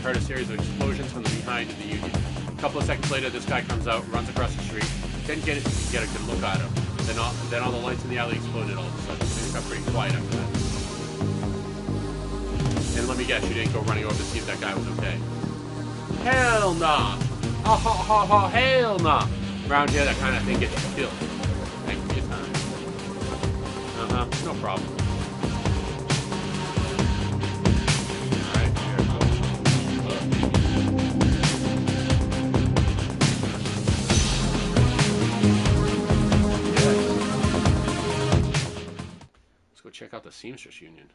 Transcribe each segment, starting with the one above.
heard a series of explosions from the behind of the Union. A couple of seconds later, this guy comes out, runs across the street. Didn't get a good look at him. Then all the lights in the alley exploded all of a sudden. Things got pretty quiet after that. And let me guess, you didn't go running over to see if that guy was okay. Hell nah! Ha ha ha ha! Hell nah! Around here, that kind of thing gets you killed. Thank you for your time. No problem. Alright, here we go. Let's go check out the Seamstress Union.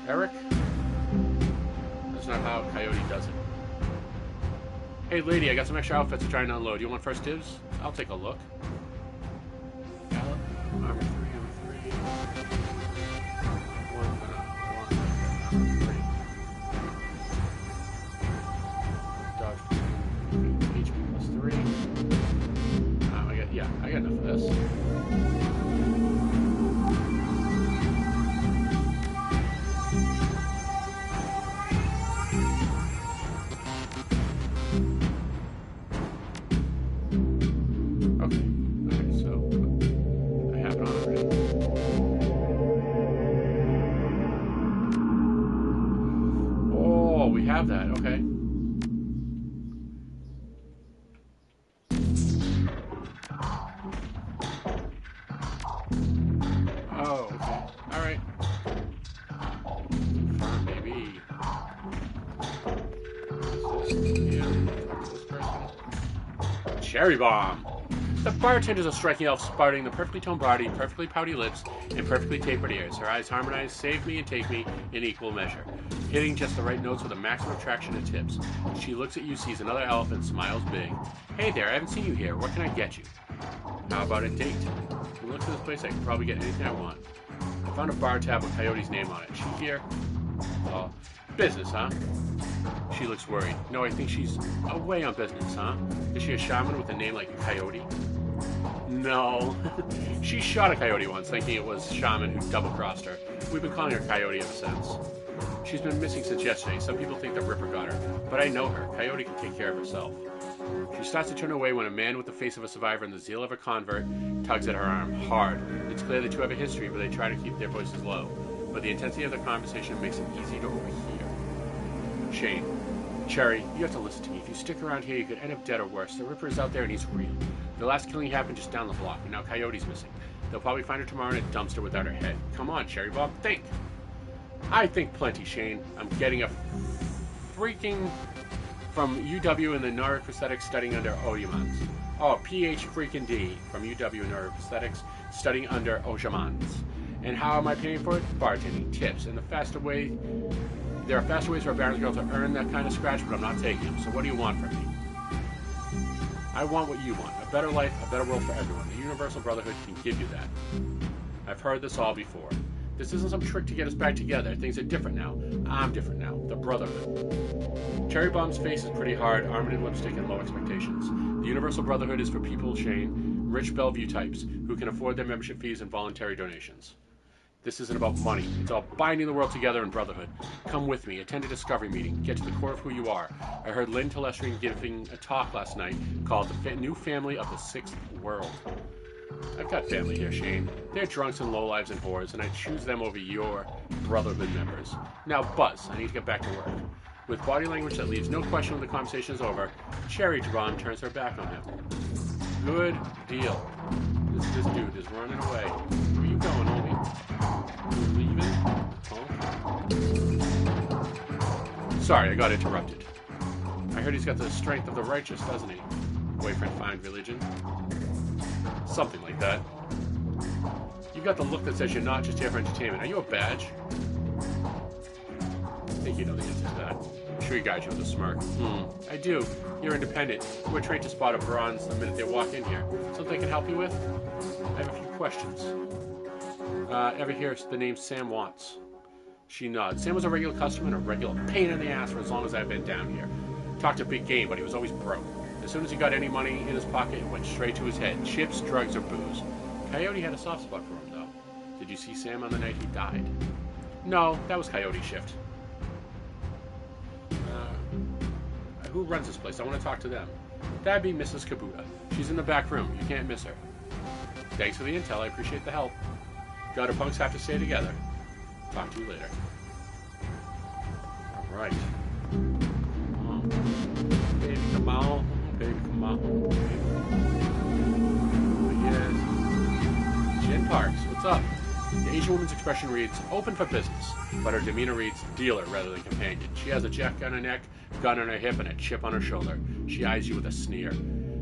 Eric? That's not how Coyote does it. Hey lady, I got some extra outfits to try and unload. You want first dibs? I'll take a look. Armor 3, Dodge 3. HP plus 3. I got enough of this. That, okay. Oh, okay. Alright. Maybe. Cherry bomb! The bartender's a striking elf sporting the perfectly toned body, perfectly pouty lips, and perfectly tapered ears. Her eyes harmonize, save me and take me in equal measure, hitting just the right notes with a maximum attraction to tips. She looks at you, sees another elf, and smiles big. Hey there, I haven't seen you here. What can I get you? How about a date? If you look for this place, I can probably get anything I want. I found a bar tab with Coyote's name on it. She here? Business, huh? She looks worried. No, I think she's away on business, huh? Is she a shaman with a name like Coyote? No. She shot a coyote once, thinking it was shaman who double-crossed her. We've been calling her Coyote ever since. She's been missing since yesterday. Some people think the Ripper got her, but I know her. Coyote can take care of herself. She starts to turn away when a man with the face of a survivor and the zeal of a convert tugs at her arm, hard. It's clear the two have a history, but they try to keep their voices low. But the intensity of the conversation makes it easy to overhear. Shane. Cherry, you have to listen to me. If you stick around here, you could end up dead or worse. The Ripper is out there and he's real. The last killing happened just down the block, and now Coyote's missing. They'll probably find her tomorrow in a dumpster without her head. Come on, Cherry Bob, think! I think plenty, Shane. I'm getting a freaking from UW in the neuroprosthetics studying under Oyamans. Oh, PH freaking D from UW neuroprosthetics studying under Oyamans. And how am I paying for it? Bartending, tips, and there are faster ways for a Baron's girl to earn that kind of scratch, but I'm not taking them. So what do you want from me? I want what you want. A better life, a better world for everyone. The Universal Brotherhood can give you that. I've heard this all before. This isn't some trick to get us back together. Things are different now. I'm different now. The Brotherhood. Cherry Bomb's face is pretty hard, armored in lipstick and low expectations. The Universal Brotherhood is for people, Shane, rich Bellevue types, who can afford their membership fees and voluntary donations. This isn't about money. It's all binding the world together in brotherhood. Come with me. Attend a discovery meeting. Get to the core of who you are. I heard Lynn Telestrian giving a talk last night called The New Family of the Sixth World. I've got family here, Shane. They're drunks and lowlives and whores, and I choose them over your brotherhood members. Now, Buzz, I need to get back to work. With body language that leaves no question when the conversation is over, Cherry Bomb turns her back on him. Good deal. This dude is running away. Where you going, homie? You leaving? Oh. Sorry, I got interrupted. I heard he's got the strength of the righteous, doesn't he? Boyfriend find religion? Something like that. You got the look that says you're not just here for entertainment. Are you a badge? I think you know the answer to that. I'm sure he guides you with a smirk. I do. You're independent. We're trained to spot a bronze the minute they walk in here. Something I can help you with? I have a few questions. Ever hear the name Sam Watts? She nods. Sam was a regular customer and a regular pain in the ass for as long as I've been down here. Talked a big game, but he was always broke. As soon as he got any money in his pocket, it went straight to his head. Chips, drugs, or booze. Coyote had a soft spot for him, though. Did you see Sam on the night he died? No, that was Coyote's shift. Who runs this place? I want to talk to them. That'd be Mrs. Kabuta. She's in the back room. You can't miss her. Thanks for the intel. I appreciate the help. Gutter punks have to stay together. Talk to you later. Alright. Baby, come on. Baby, come on. Yes. Jen Parks, what's up? The Asian woman's expression reads, open for business, but her demeanor reads, dealer rather than companion. She has a jack on her neck, gun on her hip, and a chip on her shoulder. She eyes you with a sneer.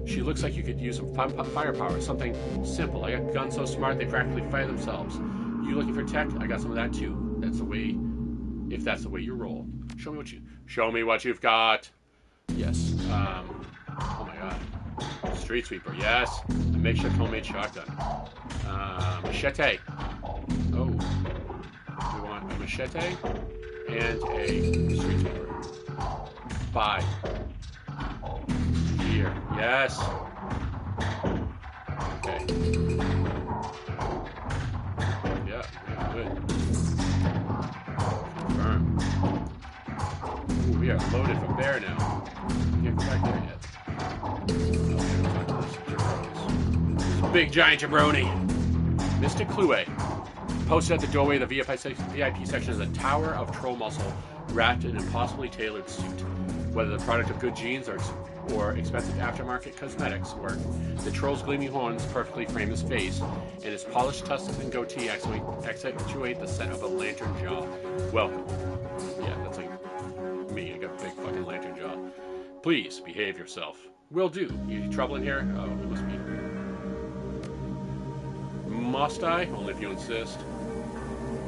She looks like you could use some firepower, something simple. I got guns so smart they practically fire themselves. You looking for tech? I got some of that too. That's the way, if that's the way you roll. Show me what you've got. Yes. Oh my god. Street sweeper. Yes. A makeshift homemade shotgun. Machete. Oh. We want a machete and a street sweeper. Buy. Here. Yes. Okay. Yeah, good. Confirm. Ooh, we are loaded for bear now. Can't go back there yet. Big giant jabroni. Mr. Clue. Posted at the doorway of the VIP section is a tower of troll muscle wrapped in an impossibly tailored suit. Whether the product of good genes or expensive aftermarket cosmetics work, the troll's gleaming horns perfectly frame his face, and his polished tusks and goatee accentuate the set of a lantern jaw. Welcome. Yeah, that's like me. I got a big fucking lantern jaw. Please, behave yourself. Will do. You trouble in here? Oh, it must be. Must I? Only if you insist.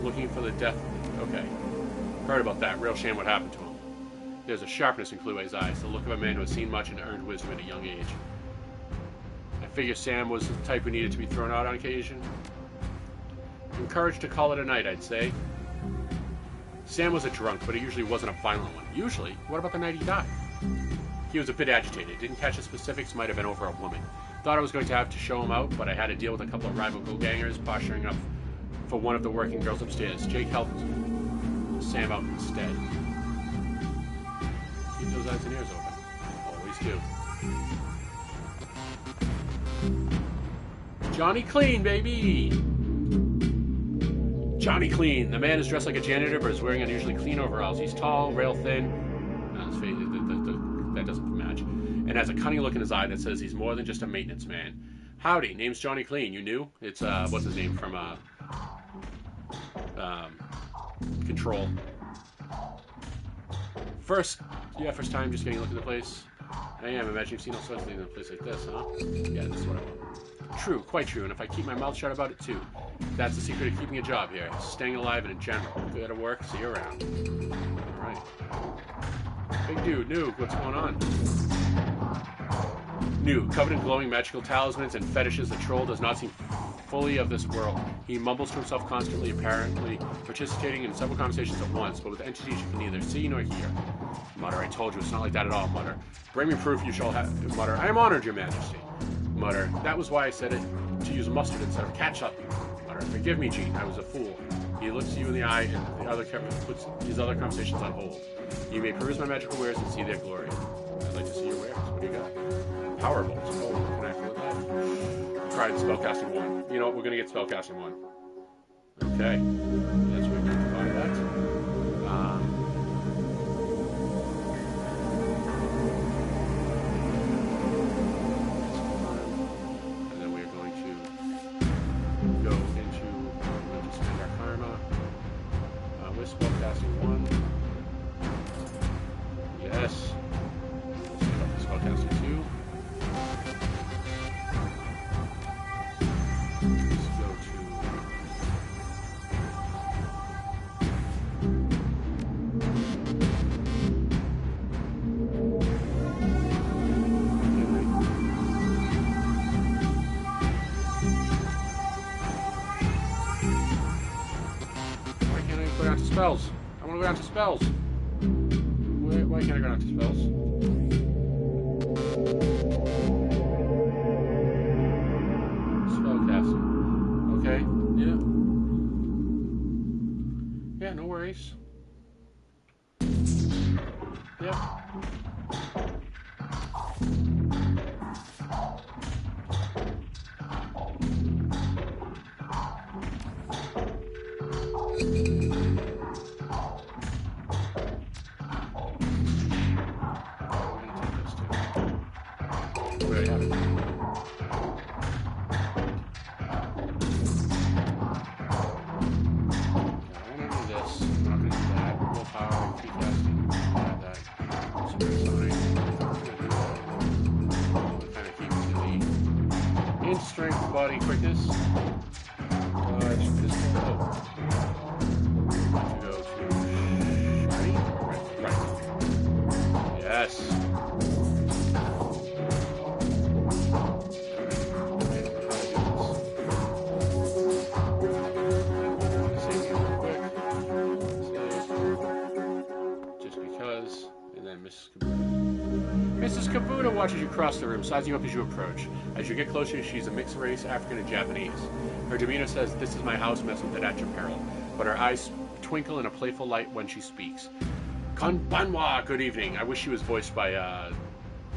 Looking for the death... Okay. Heard about that. Real shame what happened to him. There's a sharpness in Clue's eyes, the look of a man who has seen much and earned wisdom at a young age. I figure Sam was the type who needed to be thrown out on occasion. Encouraged to call it a night, I'd say. Sam was a drunk, but he usually wasn't a violent one. Usually? What about the night he died? He was a bit agitated. Didn't catch the specifics, might have been over a woman. Thought I was going to have to show him out, but I had to deal with a couple of rival go-gangers posturing up for one of the working girls upstairs. Jake helped Sam out instead. Keep those eyes and ears open. Always do. Johnny Clean, baby! Johnny Clean. The man is dressed like a janitor, but is wearing unusually clean overalls. He's tall, rail thin. His face, that doesn't match. And has a cunning look in his eye that says he's more than just a maintenance man. Howdy, name's Johnny Clean. You knew? It's, what's his name from, Control. First time just getting a look at the place. I am. Imagine you've seen all sorts of things in a place like this, huh? Yeah, this is what I want. True, quite true, and if I keep my mouth shut about it too. That's the secret of keeping a job here. Staying alive and in general. Good at work, see you around. Alright. Big dude, Noob, what's going on? Noob, covered in glowing magical talismans and fetishes, the troll does not seem fully of this world. He mumbles to himself constantly, apparently participating in several conversations at once, but with entities you can neither see nor hear. Mutter, I told you, it's not like that at all, Mutter. Bring me proof you shall have. Mutter, I am honored, your majesty. Mutter, that was why I said it, to use mustard instead of ketchup. Mutter, forgive me, Gene, I was a fool. He looks you in the eye, and the other puts his other conversations on hold. You may peruse my magical wares and see their glory. I'd like to see your wares. What do you got? Power bolts. Oh, can I afford that? Tried spellcasting 1. You know what? We're going to get spellcasting 1. Okay. That's what we're going to buy that. Spellcasting 1. Yes. Let's pick up the spellcasting 2. Let's go to... Why can't I put out the spells? down to spells? Why can't I go down to spells? Spellcasting. Okay, yeah. Yeah, no worries. Yeah. Strength, body, quickness. Dodge, pistol. Oh. To go to shiny? Right. Yes. Save you real quick. Save. Just because. And then Mrs. Kabuta. Mrs. Kabuta watches you cross the room, sizing you up as you approach. As you get closer, she's a mixed race, African and Japanese. Her demeanor says, "This is my house, mess with it at your peril." But her eyes twinkle in a playful light when she speaks. Konbanwa, good evening. I wish she was voiced by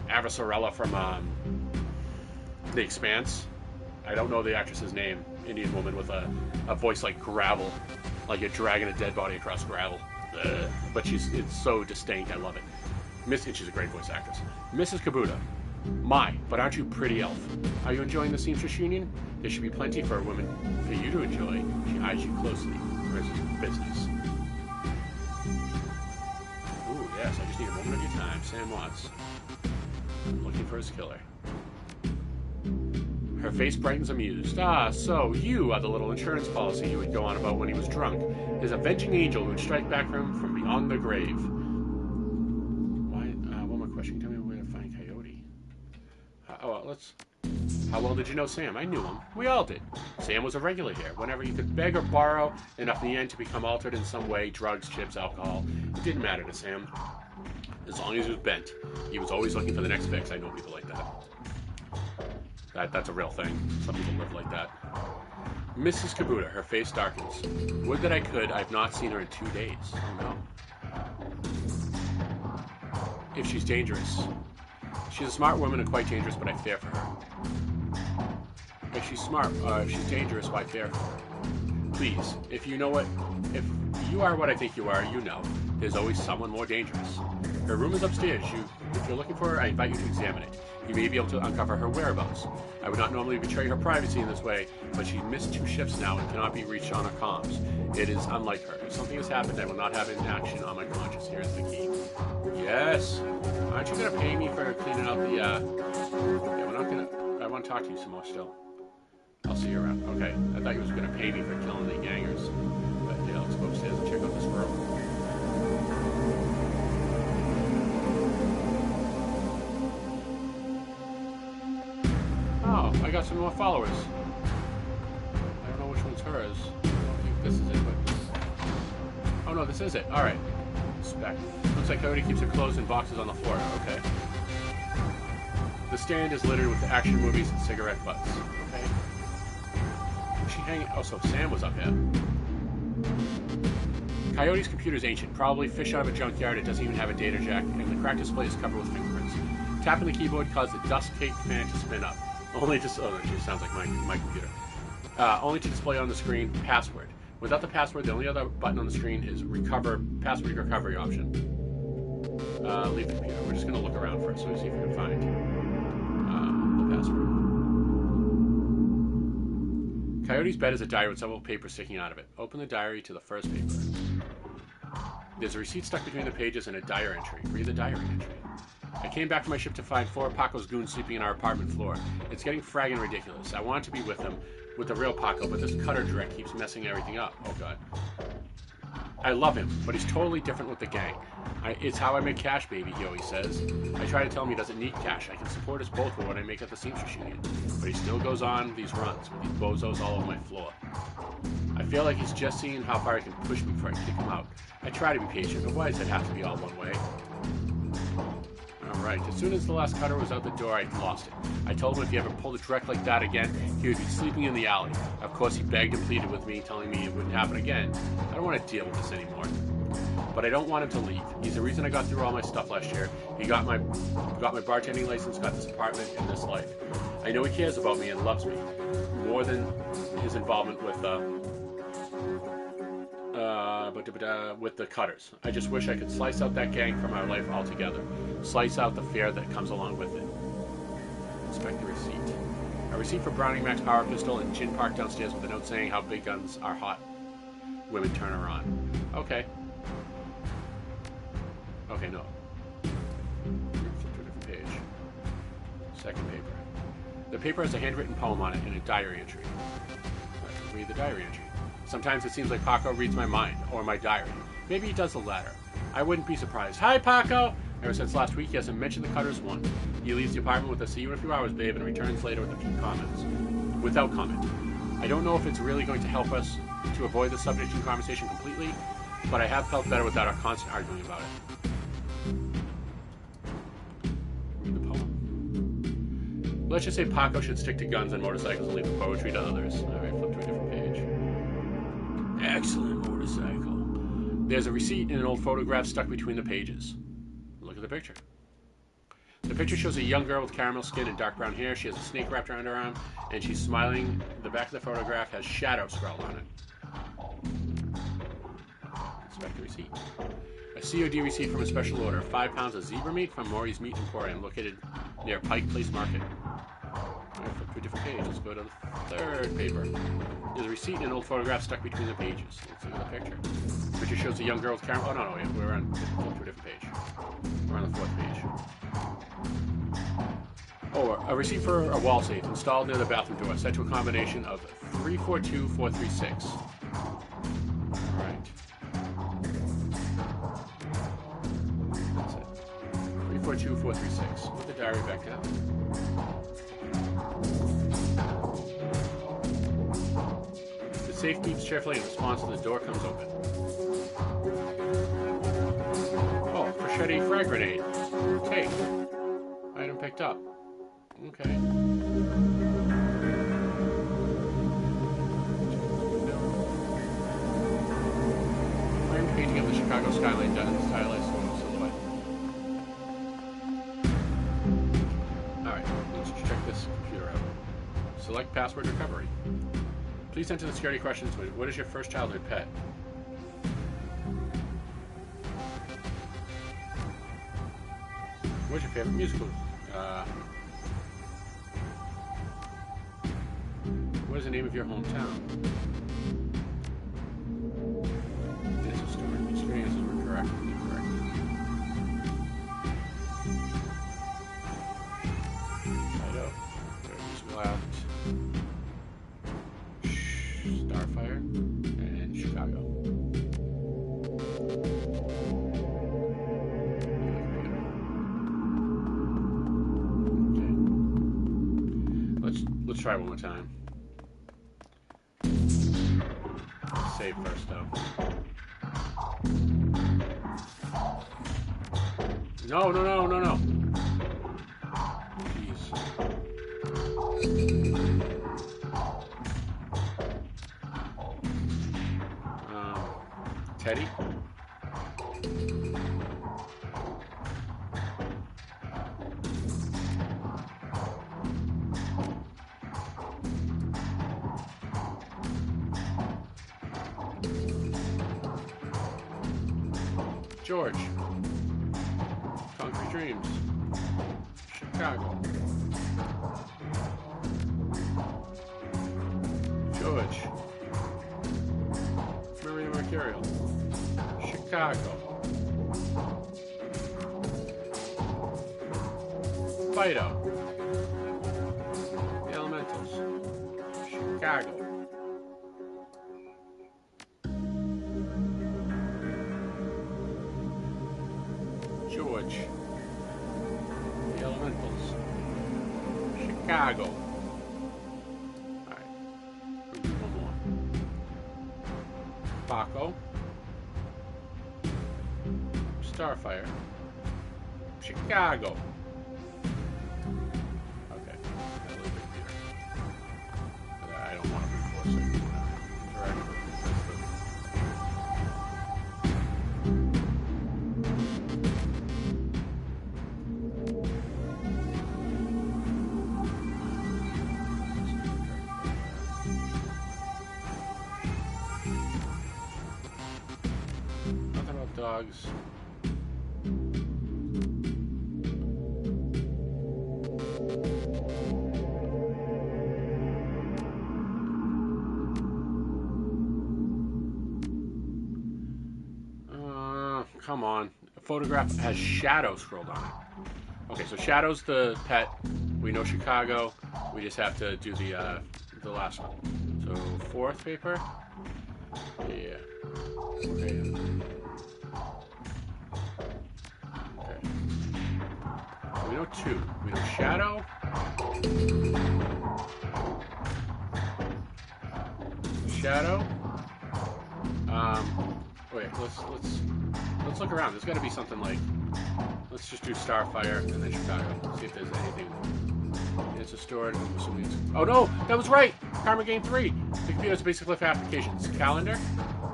Avasarella from The Expanse. I don't know the actress's name. Indian woman with a voice like gravel. Like you're dragging a dead body across gravel. Ugh. But it's so distinct, I love it. She's a great voice actress. Mrs. Kabuta. My, but aren't you pretty, elf? Are you enjoying the seamstress union? There should be plenty for a woman for you to enjoy. She eyes you closely. Where's business? Ooh, yes, I just need a moment of your time. Sam Watts. I'm looking for his killer. Her face brightens amused. Ah, so you are the little insurance policy he would go on about when he was drunk. His avenging angel who would strike back for him from beyond the grave. One more question. Tell me where to find Coyote. How well did you know Sam? I knew him. We all did. Sam was a regular here. Whenever he could beg or borrow enough in the end to become altered in some way, drugs, chips, alcohol, it didn't matter to Sam. As long as he was bent. He was always looking for the next fix. I know people like that. That's a real thing. Some people live like that. Mrs. Kabuta, her face darkens. Would that I could. I've not seen her in 2 days. Oh no. If she's dangerous. She's a smart woman and quite dangerous, but I fear for her. If she's smart, if she's dangerous, why fear for her? Please, if you are what I think you are, you know. There's always someone more dangerous. Her room is upstairs. If you're looking for her, I invite you to examine it. You may be able to uncover her whereabouts. I would not normally betray her privacy in this way, but she's missed 2 shifts now and cannot be reached on her comms. It is unlike her. If something has happened, I will not have inaction on my conscience. Here is the key. Yes. Aren't you going to pay me for cleaning out the, Yeah, we're not going to... I want to talk to you some more still. I'll see you around. Okay. I thought he was going to pay me for killing the gangers. But, yeah, let's go upstairs and check out this room. Oh, I got some more followers. I don't know which one's hers. I don't think this is it, but... Oh, no, this is it. All right. Spec. Looks like Coyote keeps her clothes in boxes on the floor. Okay. The stand is littered with action movies and cigarette butts. Okay. Who's she hanging? Oh, so Sam was up here. Coyote's computer is ancient. Probably fish out of a junkyard. It doesn't even have a data jack, and the cracked display is covered with fingerprints. Tapping the keyboard caused the dust-caked fan to spin up. Only to... Oh, it sounds like my computer. Only to display on the screen password. Without the password, the only other button on the screen is password recovery option. Leave the computer. We're just going to look around first so we see if we can find the password. Coyote's bed is a diary with several papers sticking out of it. Open the diary to the first paper. There's a receipt stuck between the pages and a diary entry. Read the diary entry. I came back from my ship to find 4 Paco's goons sleeping in our apartment floor. It's getting fragging ridiculous. I want to be with them, with the real Paco, but this cutter direct keeps messing everything up. Oh, God. I love him, but he's totally different with the gang. It's how I make cash, baby, he always says. I try to tell him he doesn't need cash. I can support us both with what I make at the seamstress union. But he still goes on these runs with these bozos all over my floor. I feel like he's just seeing how far he can push me before I kick him out. I try to be patient, but why does it have to be all one way? Alright, as soon as the last cutter was out the door, I lost it. I told him if he ever pulled a direct like that again, he would be sleeping in the alley. Of course, he begged and pleaded with me, telling me it wouldn't happen again. I don't want to deal with this anymore. But I don't want him to leave. He's the reason I got through all my stuff last year. He got my bartending license, got this apartment, and this life. I know he cares about me and loves me more than his involvement with the cutters. I just wish I could slice out that gang from our life altogether. Slice out the fear that comes along with it. Inspect the receipt. A receipt for Browning Mac's power pistol and gin parked downstairs with a note saying how big guns are hot. Women turn her on. Okay. Okay, no. Flip to a different page. Second paper. The paper has a handwritten poem on it and a diary entry. Let's read the diary entry. Sometimes it seems like Paco reads my mind, or my diary. Maybe he does the latter. I wouldn't be surprised. Hi, Paco! Ever since last week, he hasn't mentioned the cutters once. He leaves the apartment with a "see you in a few hours, babe," and returns later with a few comments. Without comment. I don't know if it's really going to help us to avoid the subject in conversation completely, but I have felt better without our constant arguing about it. Read the poem. Let's just say Paco should stick to guns and motorcycles and leave the poetry to others. Alright, flip to a different page. Excellent motorcycle. There's a receipt and an old photograph stuck between the pages. Look at the picture. The picture shows a young girl with caramel skin and dark brown hair. She has a snake wrapped around her arm, and she's smiling. The back of the photograph has shadow scrawled on it. Inspect the receipt. A COD receipt from a special order. 5 pounds of zebra meat from Maury's Meat Emporium, located near Pike Place Market. Alright, flip to a different page. Let's go to the third paper. There's a receipt and an old photograph stuck between the pages. Let's look at the picture. The picture shows a young girl with caramel. Oh, no, we're on flip to a different page. We're on the fourth page. Oh, a receipt for a wall safe installed near the bathroom door, set to a combination of 342436. Alright. That's it. 342436. Put the diary back down. The safe beeps cheerfully in response to the door comes open. Oh, Fresheti frag grenade. Take. Item picked up. Okay. Framed painting of the Chicago skyline done in stylized silhouette. Alright, let's check this computer out. Select password recovery. Please enter the security questions. What is your first childhood pet? What's your favorite musical? What is the name of your hometown? Initial story experiences were correct. Incorrect. Fido. Musical act. Starfire. And Chicago. Okay. Let's try one more time. Save first, though. No. Jeez. Teddy? George. Concrete Dreams. Chicago. George. Maria Mercurial. Chicago. Fido. The Elementals. Chicago. George. The Elementals. Chicago. Alright. We'll do one more. Paco. Starfire. Chicago. Okay. A little bit here. I don't want to be forcing directly. Nothing about dogs. Come on. A photograph has Shadow scrolled on it. Okay, so Shadow's the pet. We know Chicago. We just have to do the last one. So fourth paper. Yeah. Okay. Okay. We know two. We know Shadow. Shadow. Wait. Let's look around. There's got to be something like. Let's just do Starfire and then Chicago. See if there's anything. It's a stored. Oh no, that was right. Karma Game 3. The computer's basic life applications. Calendar.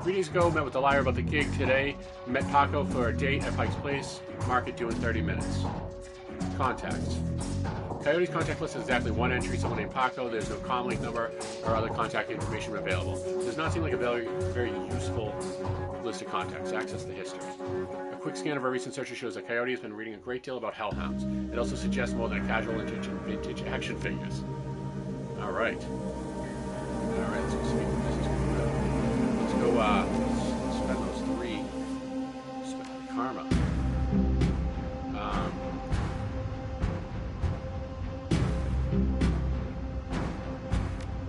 3 days ago, met with the liar about the gig. Today, met Paco for a date at Pike's Place Market due in 30 minutes. Contacts. Coyote's contact list has exactly one entry, someone named Paco. There's no comlink number or other contact information available. Does not seem like a very useful list of contacts. Access the history. A quick scan of our recent searches shows that Coyote has been reading a great deal about hellhounds. It also suggests more than a casual interest in vintage action figures. Alright. Alright, let's go speak with this. Let's go, spend those 3. Spend karma.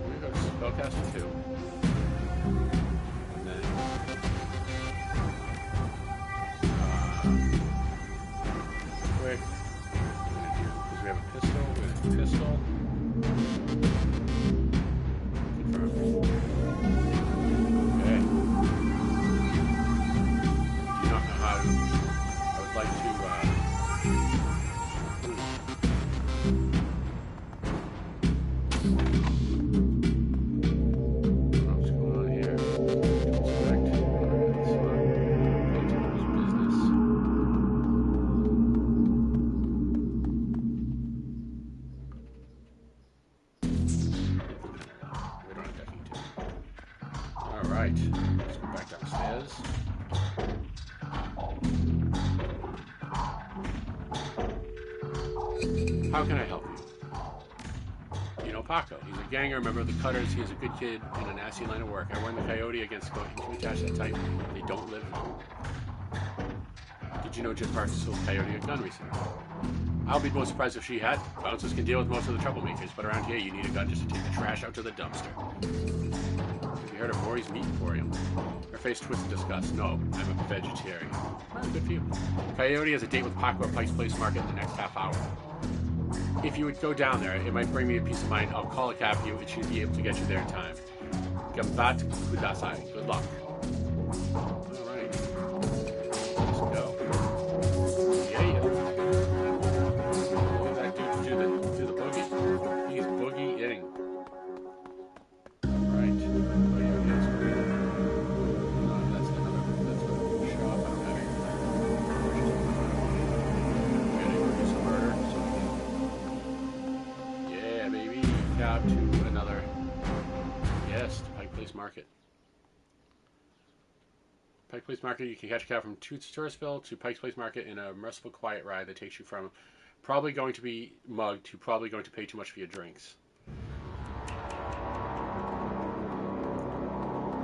We're going to go spellcaster 2. And then, quick. Because we have a pistol. We're going to do pistol. Confirm. Okay. Do not know how to. I would like to. What's going on here? Inspect. Business. We don't have decking to. Alright. Let's go back downstairs. How can I help you? You know Paco. He's a ganger, member of the Cutters. He's a good kid in a nasty line of work. I warned the Coyote against going too attached that type. They don't live long. Did you know Jim Parker sold Coyote a gun recently? I'll be most surprised if she had. Bouncers can deal with most of the troublemakers, but around here you need a gun just to take the trash out to the dumpster. Have you heard of Maury's Meat Emporium? Her face twisted in disgust. No, I'm a vegetarian. Well, good for you. Coyote has a date with Paco at Pike's Place Market in the next half hour. If you would go down there, it might bring me a peace of mind. I'll call a cab for you. It should be able to get you there in time. Gambat kudasai. Good luck. Alright. Let's go. Yeah. Look at that dude do the boogie. He's boogie-ing. Alright. That's another shop. I don't have anything. Cab to another. Yes, to Pike Place Market. Pike Place Market, you can catch a cab from Touristville to Pike's Place Market in a merciful quiet ride that takes you from probably going to be mugged to probably going to pay too much for your drinks.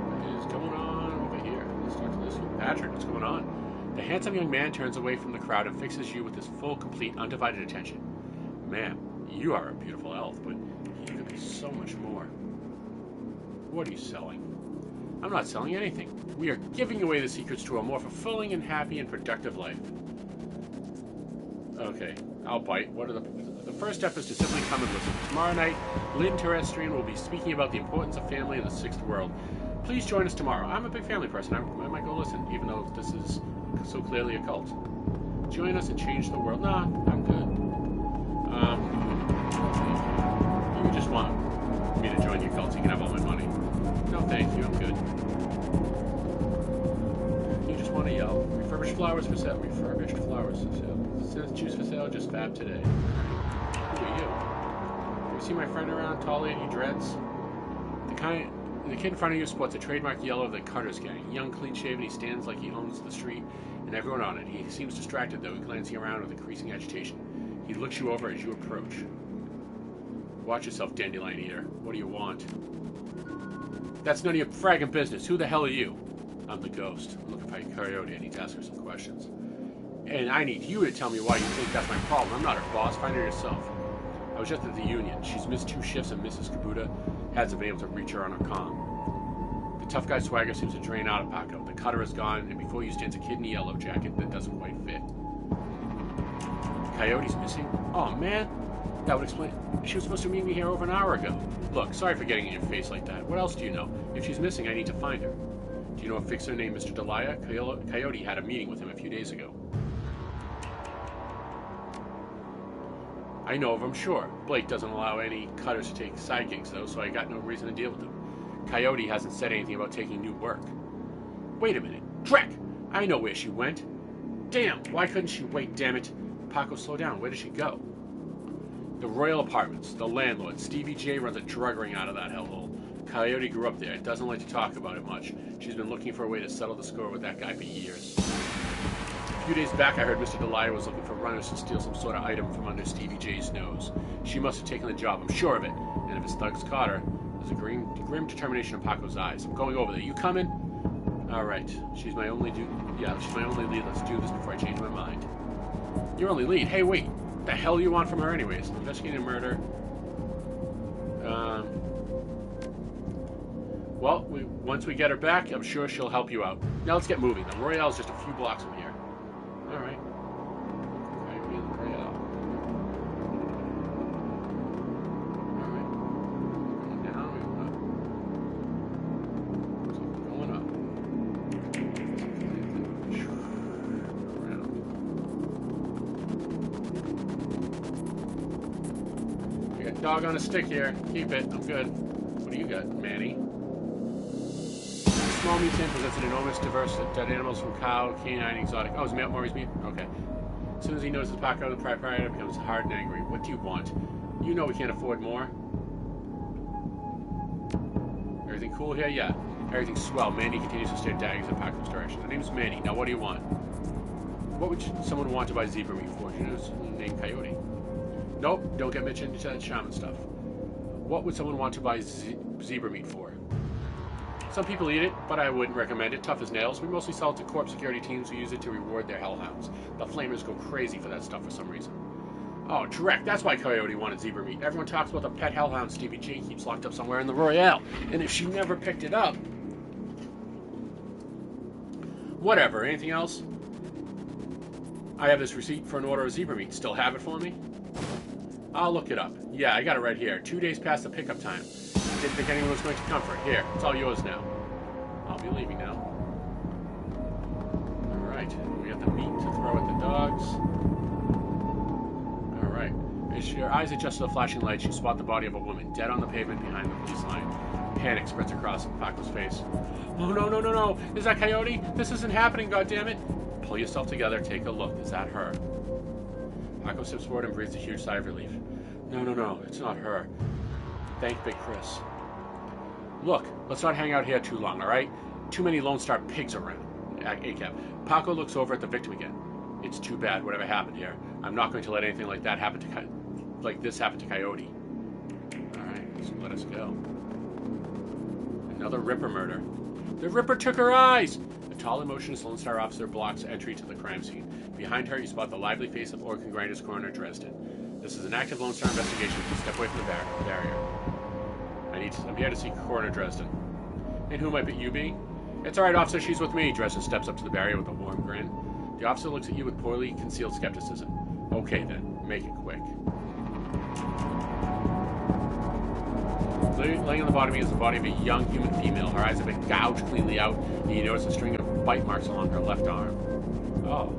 What is going on over here? Let's talk to this one. Patrick, what's going on? The handsome young man turns away from the crowd and fixes you with his full, complete, undivided attention. Ma'am, you are a beautiful elf, but you could be so much more. What are you selling? I'm not selling anything. We are giving away the secrets to a more fulfilling and happy and productive life. Okay, I'll bite. What are the first step is to simply come and listen. Tomorrow night, Lynn Terrestrian will be speaking about the importance of family in the sixth world. Please join us tomorrow. I'm a big family person. I might go listen, even though this is so clearly a cult. Join us and change the world. Nah, I'm good. You just want me to join your cult so you can have all my money. No, thank you. I'm good. You just want to yell. Refurbished flowers for sale. Refurbished flowers for sale. Says juice for sale, just fab today. Who are you? You see my friend around? Tall lady, dreads? The kid in front of you sports a trademark yellow of the Carter's gang. Young, clean-shaven, he stands like he owns the street and everyone on it. He seems distracted, though, glancing around with increasing agitation. He looks you over as you approach. Watch yourself, dandelion eater. What do you want? That's none of your fragging business. Who the hell are you? I'm the ghost. I'm looking for Coyote. I need to ask her some questions. And I need you to tell me why you think that's my problem. I'm not her boss. Find her yourself. I was just at the union. She's missed 2 shifts and Mrs. Kabuta hasn't been able to reach her on her comm. The tough guy swagger seems to drain out of Paco. The cutter is gone, and before you stands a kid in a yellow jacket that doesn't quite fit. Coyote's missing? Oh, man. That would explain. She was supposed to meet me here over an hour ago. Look, sorry for getting in your face like that. What else do you know? If she's missing, I need to find her. Do you know a fixer named Mr. Delia? Coyote had a meeting with him a few days ago. I know of him, sure. Blake doesn't allow any cutters to take side gigs, though, so I got no reason to deal with him. Coyote hasn't said anything about taking new work. Wait a minute. Trek! I know where she went. Damn, why couldn't she wait, damn it? Paco, slow down. Where did she go? The Royal Apartments. The landlord, Stevie J, runs a drug ring out of that hellhole. Coyote grew up there. Doesn't like to talk about it much. She's been looking for a way to settle the score with that guy for years. A few days back, I heard Mr. Delia was looking for runners to steal some sort of item from under Stevie J's nose. She must have taken the job, I'm sure of it. And if his thugs caught her, there's a grim determination in Paco's eyes. I'm going over there. You coming? All right. She's my only lead. Let's do this before I change my mind. Your only lead? Hey, wait. What the hell do you want from her anyways? Investigating a murder. Well, once we get her back, I'm sure she'll help you out. Now let's get moving. The Royale's just a few blocks from here. All right. Coyote and the Royale. All right. Going down, going up. Around. We got a dog on a stick here. Keep it. I'm good. What do you got, Manny? Small meat stand presents an enormous diversity of dead animals from cow, canine, exotic. Oh, is Maurice meat? Okay. As soon as he notices Paco, the proprietor becomes hard and angry. What do you want? You know we can't afford more. Everything cool here? Yeah. Everything's swell. Manny continues to stare daggers in Paco's direction. The name's Manny. Now what do you want? What would someone want to buy zebra meat for? Do you know his name Coyote? Nope. Don't get mentioned into that shaman stuff. What would someone want to buy zebra meat for? Some people eat it, but I wouldn't recommend it. Tough as nails. We mostly sell it to corp security teams who use it to reward their hellhounds. The flamers go crazy for that stuff for some reason. Oh, direct. That's why Coyote wanted zebra meat. Everyone talks about the pet hellhound Stevie J keeps locked up somewhere in the Royale. And if she never picked it up... Whatever. Anything else? I have this receipt for an order of zebra meat. Still have it for me? I'll look it up. Yeah, I got it right here. 2 days past the pickup time. Didn't think anyone was going to come for it. Here, it's all yours now. I'll be leaving now. Alright, we got the meat to throw at the dogs. Alright. As your eyes adjust to the flashing lights, you spot the body of a woman, dead on the pavement behind the police line. Panic spreads across Paco's face. Oh, no, no, no, no! Is that Coyote? This isn't happening, goddammit! Pull yourself together, take a look. Is that her? Paco steps forward and breathes a huge sigh of relief. No, no, no, it's not her. Thank Big Kris. Look, let's not hang out here too long, alright? Too many Lone Star pigs around. ACAB. Paco looks over at the victim again. It's too bad, whatever happened here. I'm not going to let anything like that happen to this happen to Coyote. Alright, so let us go. Another Ripper murder. The Ripper took her eyes! A tall, emotionless Lone Star officer blocks entry to the crime scene. Behind her, you spot the lively face of Organ Grinder's coroner, Dresden. This is an active Lone Star investigation. Please step away from the barrier. I'm here to see Coroner Dresden. And who might you be? It's alright, officer, she's with me. Dresden steps up to the barrier with a warm grin. The officer looks at you with poorly concealed skepticism. Okay then, make it quick. Laying on the bottom is the body of a young human female. Her eyes have been gouged cleanly out, and you notice a string of bite marks along her left arm. Oh.